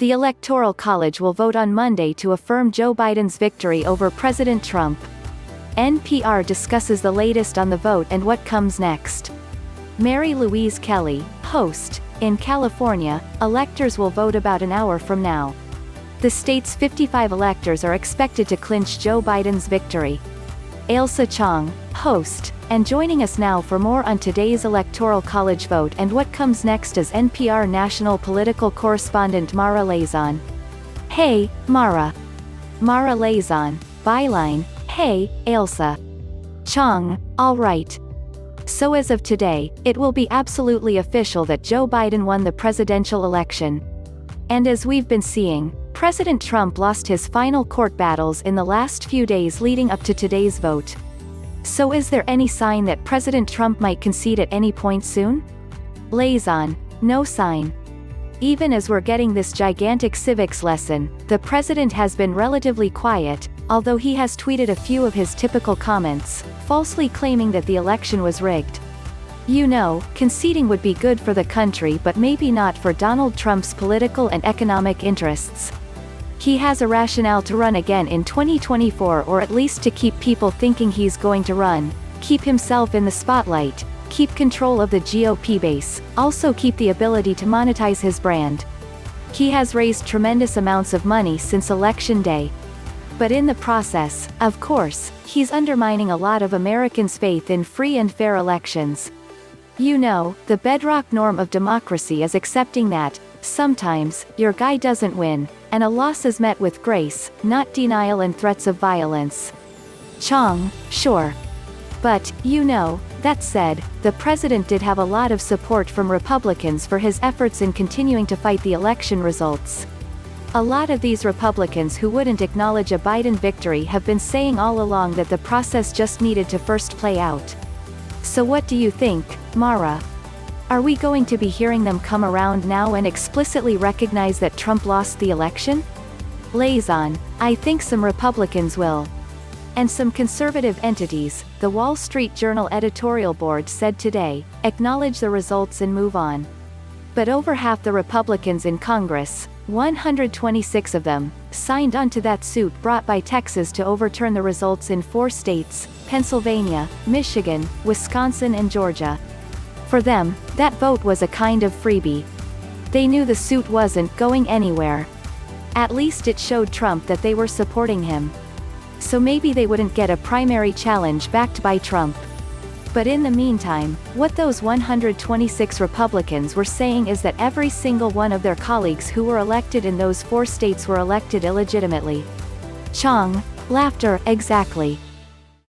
The Electoral College will vote on Monday to affirm Joe Biden's victory over President Trump. NPR discusses the latest on the vote and what comes next. Mara Louise Kelly, host. In California, electors will vote about an hour from now. The state's 55 electors are expected to clinch Joe Biden's victory. AILSA Chang, host, and joining us now for more on today's Electoral College vote and what comes next is NPR national political correspondent Mara Liasson. Hey, Mara. Mara Liasson, BYLINE. Hey, AILSA Chang, all right. So as of today, it will be absolutely official that Joe Biden won the presidential election. And as we've been seeing, President Trump lost his final court battles in the last few days leading up to today's vote. So is there any sign that President Trump might concede at any point soon? Liasson, no sign. Even as we're getting this gigantic civics lesson, the president has been relatively quiet, although he has tweeted a few of his typical comments, falsely claiming that the election was rigged. You know, conceding would be good for the country but maybe not for Donald Trump's political and economic interests. He has a rationale to run again in 2024, or at least to keep people thinking he's going to run, keep himself in the spotlight, keep control of the GOP base, also keep the ability to monetize his brand. He has raised tremendous amounts of money since Election Day. But in the process, of course, he's undermining a lot of Americans' faith in free and fair elections. You know, the bedrock norm of democracy is accepting that, sometimes, your guy doesn't win, and a loss is met with grace, not denial and threats of violence. Chang, sure. But, you know, that said, the president did have a lot of support from Republicans for his efforts in continuing to fight the election results. A lot of these Republicans who wouldn't acknowledge a Biden victory have been saying all along that the process just needed to first play out. So what do you think, Mara? Are we going to be hearing them come around now and explicitly recognize that Trump lost the election? Liasson, I think some Republicans will. And some conservative entities, the Wall Street Journal editorial board said today, acknowledge the results and move on. But over half the Republicans in Congress, 126 of them, signed on to that suit brought by Texas to overturn the results in 4 states, Pennsylvania, Michigan, Wisconsin and Georgia. For them, that vote was a kind of freebie. They knew the suit wasn't going anywhere. At least it showed Trump that they were supporting him. So maybe they wouldn't get a primary challenge backed by Trump. But in the meantime, what those 126 Republicans were saying is that every single one of their colleagues who were elected in those 4 states were elected illegitimately. Chang, laughter, exactly.